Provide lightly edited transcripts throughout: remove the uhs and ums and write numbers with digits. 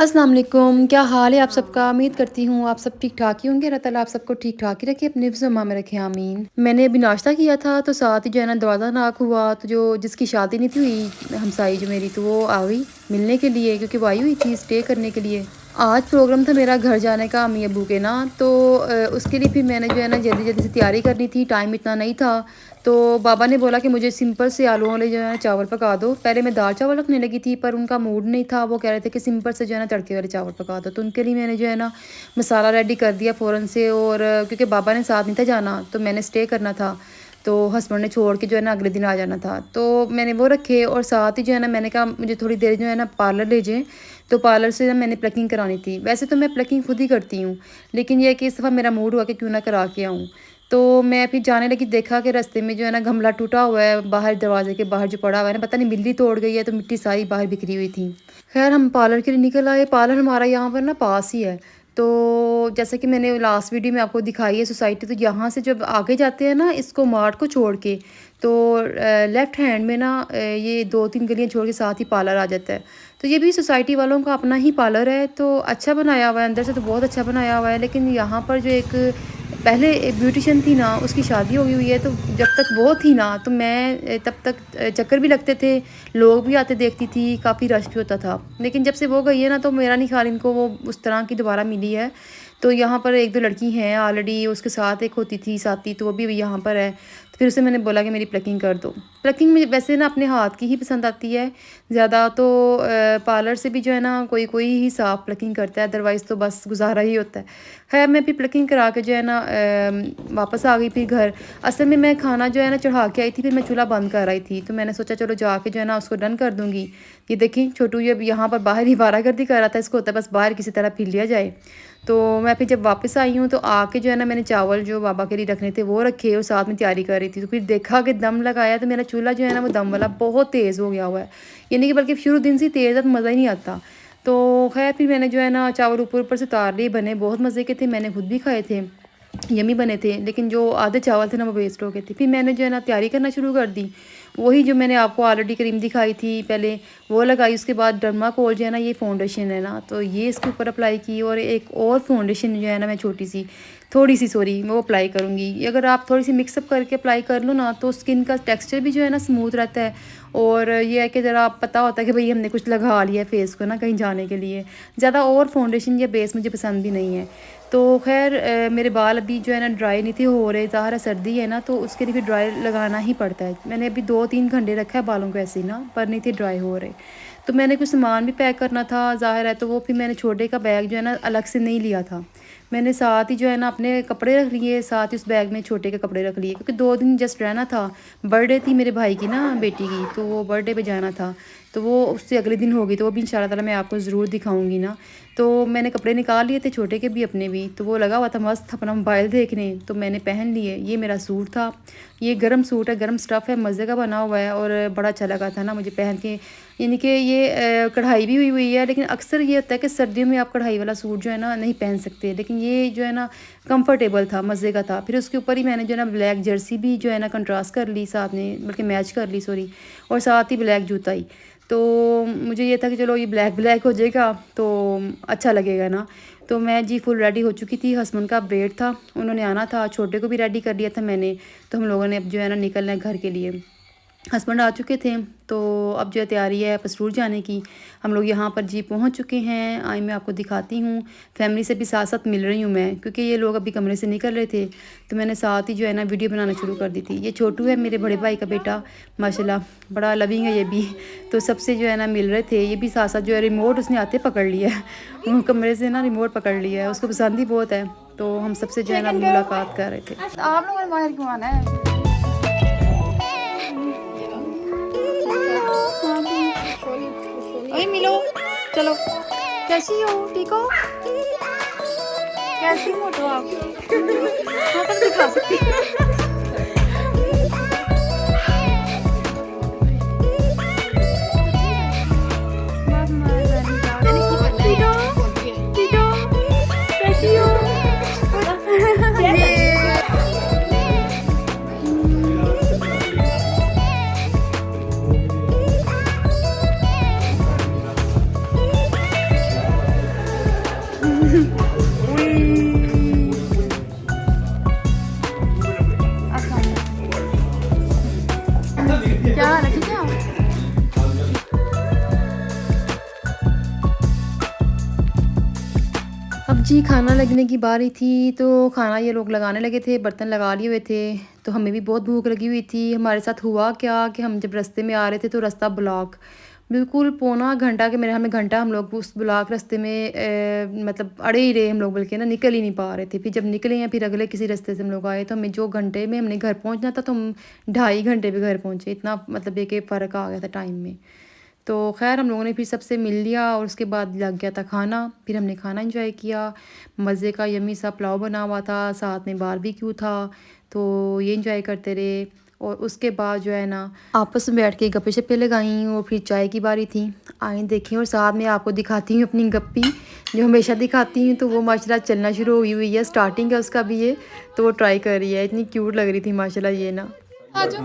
अस्सलाम वालेकुम, क्या हाल है आप सबका? उम्मीद करती हूँ आप सब ठीक-ठाक ही होंगे। अल्लाह ताला आप सबको ठीक-ठाक ही रखे, अपने हिफ्ज़-ओ-अमान में रखे, आमीन। मैंने अभी नाश्ता किया था, तो साथ ही जो है ना दरवाज़ा नॉक हुआ, तो जो जिसकी शादी नहीं थी हुई, हमसाई जो मेरी, तो वो आ गई मिलने के लिए, क्योंकि वो आई हुई थी स्टे करने के लिए। आज प्रोग्राम था मेरा घर जाने का अम्मी-अब्बू के ना, तो उसके लिए फिर मैंने जो है ना जल्दी-जल्दी से तैयारी करनी थी, टाइम इतना नहीं था। तो बाबा ने बोला कि मुझे सिंपल से आलू वाले जो है ना चावल पका दो। पहले मैं दाल चावल रखने लगी थी, पर उनका मूड नहीं था, वो कह रहे थे कि सिंपल से जो है ना तड़के वाले चावल पका दो। तो उनके लिए मैंने जो है ना मसाला रेडी कर दिया फ़ौरन से, और क्योंकि बाबा ने साथ नहीं था जाना, तो मैंने स्टे करना था, तो हस्बैंड ने छोड़ के जो है ना अगले दिन आ जाना था। तो मैंने वो रखे, और साथ ही जो है ना मैंने कहा मुझे थोड़ी देर जो है ना पार्लर ले जाएँ, तो पार्लर से ना मैंने प्लकिंग करानी थी। वैसे तो मैं प्लकिंग खुद ही करती हूँ, लेकिन ये है कि इस दफ़ा मेरा मूड हुआ कि क्यों ना करा के आऊँ। तो मैं फिर जाने लगी, देखा कि रास्ते में जो है ना गमला टूटा हुआ है, बाहर दरवाजे के बाहर जो पड़ा हुआ है ना, पता नहीं बिल्ली तोड़ गई है, तो मिट्टी सारी बाहर बिखरी हुई थी। खैर हम पार्लर के लिए निकल आए। पार्लर हमारा यहाँ पर ना पास ही है। तो जैसे कि मैंने लास्ट वीडियो में आपको दिखाई है सोसाइटी, तो यहाँ से जब आगे जाते हैं ना इसको मार्ट को छोड़ के, तो लेफ़्ट हैंड में ना ये 2-3 गलियाँ छोड़ के साथ ही पार्लर आ जाता है। तो ये भी सोसाइटी वालों का अपना ही पार्लर है, तो अच्छा बनाया हुआ है, अंदर से तो बहुत अच्छा बनाया हुआ है। लेकिन यहाँ पर जो एक पहले एक ब्यूटिशियन थी ना, उसकी शादी हो गई हुई है, तो जब तक वो थी ना, तो मैं तब तक चक्कर भी लगते थे, लोग भी आते देखती थी, काफ़ी रश भी होता था। लेकिन जब से वो गई है ना, तो मेरा नहीं ख्याल इनको वो उस तरह की दोबारा मिली है। तो यहाँ पर 1-2 लड़की हैं ऑलरेडी, उसके साथ एक होती थी साथी, तो वो भी अभी यहाँ पर है। तो फिर उसे मैंने बोला कि मेरी प्लकिंग कर दो। प्लकिंग मुझे वैसे ना अपने हाथ की ही पसंद आती है ज़्यादा, तो पार्लर से भी जो है ना कोई-कोई ही साफ़ प्लकिंग करता है, अदरवाइज़ तो बस गुज़ारा ही होता है। खैर मैं फिर प्लकिंग करा के जो है ना वापस आ गई फिर घर। असल में मैं खाना जो है ना चढ़ा के आई थी, फिर मैं चूल्हा बंद कर आई थी, तो मैंने सोचा चलो जाके जो है ना उसको डन कर दूँगी। ये देखिए छोटू ये अब यहाँ पर बाहर ही आवारागर्दी कर रहा था, इसको होता है बस बाहर किसी तरह फिर लिया जाए। तो मैं फिर जब वापस आई हूँ, तो आके जो है ना मैंने चावल जो बाबा के लिए रखने थे वो रखे, और साथ में तैयारी कर रही थी। तो फिर देखा कि दम लगाया, तो मेरा चूल्हा जो है ना वो दम वाला बहुत तेज़ हो गया हुआ है। यानी कि बल्कि शुरू दिन से ही तेज़ है, तो मज़ा ही नहीं आता। तो खैर फिर मैंने जो है ना चावल ऊपर-ऊपर से उतार लिए, बने बहुत मज़े के थे, मैंने खुद भी खाए थे, यम्मी बने थे। लेकिन जो आधे चावल थे ना वो वेस्ट हो गए थे। फिर मैंने जो है ना तैयारी करना शुरू कर दी। वही जो मैंने आपको ऑलरेडी क्रीम दिखाई थी पहले, वो लगाई। उसके बाद डर्माकोल जो है ना, ये फाउंडेशन है ना, तो ये इसके ऊपर अप्लाई की, और एक और फाउंडेशन जो है ना मैं थोड़ी सी सॉरी वो अप्लाई करूँगी। अगर आप थोड़ी सी मिक्सअप करके अप्लाई कर लो ना, तो स्किन का टेक्सचर भी जो है ना स्मूथ रहता है, और ये है कि ज़रा पता होता है कि भाई हमने कुछ लगा लिया है फेस को ना कहीं जाने के लिए। ज़्यादा और फाउंडेशन या बेस मुझे पसंद भी नहीं है। तो खैर मेरे बाल अभी जो है ना ड्राई नहीं थे हो रहे, ज़ाहिर है सर्दी है ना, तो उसके लिए फिर ड्राई लगाना ही पड़ता है। मैंने अभी 2-3 घंटे रखा है बालों को ऐसे ही ना, पर नहीं थे ड्राई हो रहे। तो मैंने कुछ सामान भी पैक करना था, ज़ाहिर है, तो वो फिर मैंने छोटे का बैग जो है ना अलग से नहीं लिया था। मैंने साथ ही जो है ना अपने कपड़े रख लिए, साथ ही उस बैग में छोटे के कपड़े रख लिए, क्योंकि 2 दिन जस्ट रहना था। बर्थडे थी मेरे भाई की ना, बेटी की, तो वो बर्थडे पे जाना था। तो वो उससे अगले दिन होगी, तो वो भी इंशाल्लाह ताला मैं आपको ज़रूर दिखाऊंगी ना। तो मैंने कपड़े निकाल लिए थे, छोटे के भी अपने भी, तो वो लगा हुआ था मस्त अपना मोबाइल देखने, तो मैंने पहन लिए। ये मेरा सूट था, ये गर्म सूट है, गर्म स्टफ़ है, मज़े का बना हुआ है, और बड़ा अच्छा लगा था ना मुझे पहन के। यानी कि ये कढ़ाई भी हुई हुई है, लेकिन अक्सर ये होता है कि सर्दियों में आप कढ़ाई वाला सूट जो है ना नहीं पहन सकते, लेकिन ये जो है ना कंफर्टेबल था, मज़े का था। फिर उसके ऊपर ही मैंने जो है ना ब्लैक जर्सी भी जो है ना कंट्रास्ट कर ली साथ में, बल्कि मैच कर ली सॉरी, और साथ ही ब्लैक जूता ही। तो मुझे ये था कि चलो ये ब्लैक ब्लैक हो जाएगा तो अच्छा लगेगा ना। तो मैं जी फुल रेडी हो चुकी थी, हस्बैंड का वेट था, उन्होंने आना था, छोटे को भी रेडी कर लिया था मैंने। तो हम लोगों ने अब जो है ना निकलना है घर के लिए। हस्बैंड आ चुके थे, तो अब जो है तैयारी है पसरूर जाने की। हम लोग यहाँ पर जी पहुँच चुके हैं। आई मैं आपको दिखाती हूँ, फैमिली से भी साथ साथ मिल रही हूँ मैं, क्योंकि ये लोग अभी कमरे से निकल रहे थे, तो मैंने साथ ही जो है ना वीडियो बनाना शुरू कर दी थी। ये छोटू है मेरे बड़े भाई का बेटा, माशाल्लाह बड़ा लविंग है ये भी। तो सबसे जो है ना मिल रहे थे, ये भी साथ साथ जो है रिमोट उसने आते पकड़ लिया है वो कमरे से ना रिमोट पकड़ लिया है, उसको पसंद ही बहुत है। तो हम सबसे जो है ना मुलाकात कर रहे थे। आप लोगों ने बाहर क्यों आना है? अरे मिलो, चलो। कैसी हो? ठीक हो? कैसी मोटो आप? हाँ तक दिखा सकती कैसी हो? जी, खाना लगने की बारी थी, तो खाना ये लोग लगाने लगे थे, बर्तन लगा लिए हुए थे, तो हमें भी बहुत भूख लगी हुई थी। हमारे साथ हुआ क्या कि हम जब रास्ते में आ रहे थे, तो रास्ता ब्लॉक, बिल्कुल पौना घंटा के मेरे ख़्याल में घंटा हम लोग उस ब्लॉक रास्ते में मतलब अड़े ही रहे हम लोग, बल्कि ना निकल ही नहीं पा रहे थे। फिर जब निकले हैं, फिर अगले किसी रास्ते से हम लोग आए, तो हमें जो घंटे में हमने घर पहुँचना था, तो हम 2.5 घंटे में घर पहुँचे। इतना मतलब एक फ़र्क आ गया था टाइम में। तो ख़ैर हम लोगों ने फिर सबसे मिल लिया और उसके बाद लग गया था खाना। फिर हमने खाना एंजॉय किया। मज़े का यम्मी सा पुलाव बना हुआ था, साथ में बारबेक्यू था, तो ये एंजॉय करते रहे। और उसके बाद जो है ना आपस में बैठ के गप्पे-शप्पे लगाई और फिर चाय की बारी थी। आएँ देखें और साथ में आपको दिखाती हूँ अपनी गप्पी, जो हमेशा दिखाती हूँ, तो वो माशाल्लाह चलना शुरू हुई हुई है, स्टार्टिंग है उसका भी ये, तो वो ट्राई कर रही है। इतनी क्यूट लग रही थी माशाल्लाह ये ना। आ जाओ।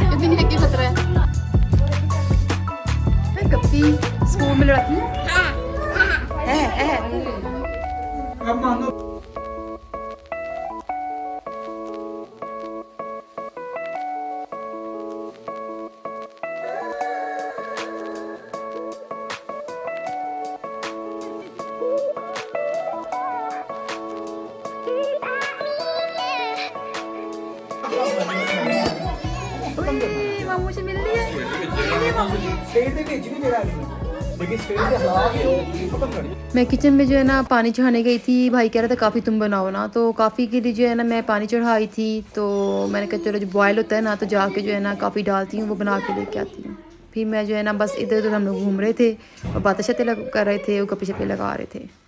इतनी नहीं लगी खतरा है। मैं गप्पी स्कूल में लड़की है। मामू से मिल लिया। मैं किचन में जो है ना पानी चढ़ाने गई थी, भाई कह रहा था काफ़ी तुम बनाओ ना, तो काफ़ी के लिए जो है ना मैं पानी चढ़ाई थी, तो मैंने कहा चलो जो बॉयल होता है ना, तो जाके जो है ना काफ़ी डालती हूँ, वो बना के लेके आती हूँ। फिर मैं जो है ना बस इधर उधर हम लोग घूम रहे थे और बातें शातें कर रहे थे और गप्पे शप्पे लगा रहे थे।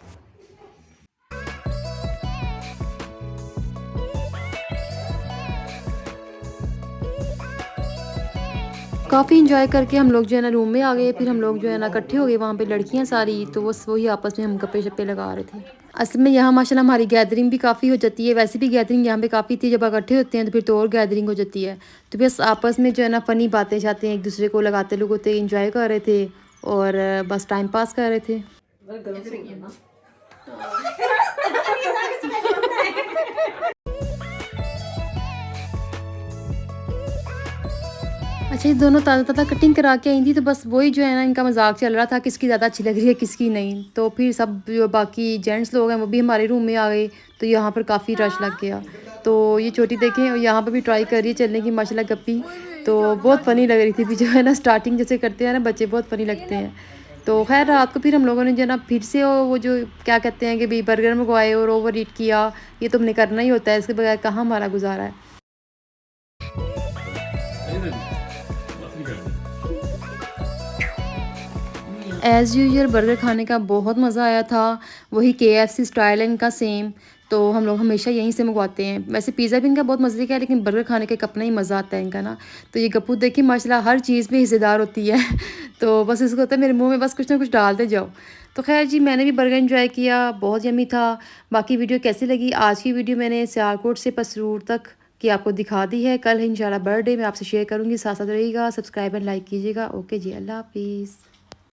काफ़ी इंजॉय करके हम लोग जो है ना रूम में आ गए। फिर हम लोग जो है ना इकट्ठे हो गए वहाँ पे लड़कियाँ सारी, तो बस वही आपस में हम गप्पे शप्पे लगा रहे थे। असल में यहाँ माशाल्लाह हमारी गैदरिंग भी काफ़ी हो जाती है, वैसे भी गैदरिंग यहाँ पे काफ़ी थी, जब इकट्ठे होते हैं तो फिर तो और गैदरिंग हो जाती है। तो बस आपस में जो है ना फ़नी बातें शातें एक दूसरे को लगाते लोग होते इंजॉय कर रहे थे और बस टाइम पास कर रहे थे। अच्छा, ये दोनों ताज़ा-ताज़ा कटिंग करा के आई थी, तो बस वही जो है ना इनका मज़ाक चल रहा था किसकी ज़्यादा अच्छी लग रही है, किसकी नहीं। तो फिर सब जो बाकी जेंट्स लोग हैं वो भी हमारे रूम में आ गए, तो यहाँ पर काफ़ी रश लग गया। तो ये छोटी देखें और यहाँ पर भी ट्राई कर रही है चलने की माशाल्लाह गप्पी, तो बहुत फ़नी लग रही थी। फिर जो है ना स्टार्टिंग जैसे करते हैं ना बच्चे, बहुत फ़नी लगते हैं। तो ख़ैर रात को फिर हम लोगों ने जो है ना फिर से वो जो क्या कहते हैं कि भई बर्गर मँगवाए और ओवर ईट किया। ये तो हमने करना ही होता है, इसके बगैर कहाँ हमारा गुज़ारा है। एज़ यूजुअल बर्गर खाने का बहुत मज़ा आया था। वही केएफसी स्टाइल है इनका सेम, तो हम लोग हमेशा यहीं से मंगवाते हैं। वैसे पिज़्ज़ा भी इनका बहुत मज़े का है, लेकिन बर्गर खाने का एक अपना ही मज़ा आता है इनका ना। तो ये गप्पू देखिए माशाल्लाह हर चीज़ में हिस्सेदार होती है। तो बस इसको होता है मेरे मुँह में बस कुछ ना कुछ डालते जाओ। तो ख़ैर जी, मैंने भी बर्गर एन्जॉय किया, बहुत यम्मी था। बाकी वीडियो कैसी लगी? आज की वीडियो मैंने सियालकोट से पसरूर तक की आपको दिखा दी है। कल इंशाल्लाह बर्थडे मैं आपसे शेयर करूँगी, साथ-साथ रहिएगा, सब्सक्राइब एंड लाइक कीजिएगा। ओके जी, अल्लाह हाफ़िज़।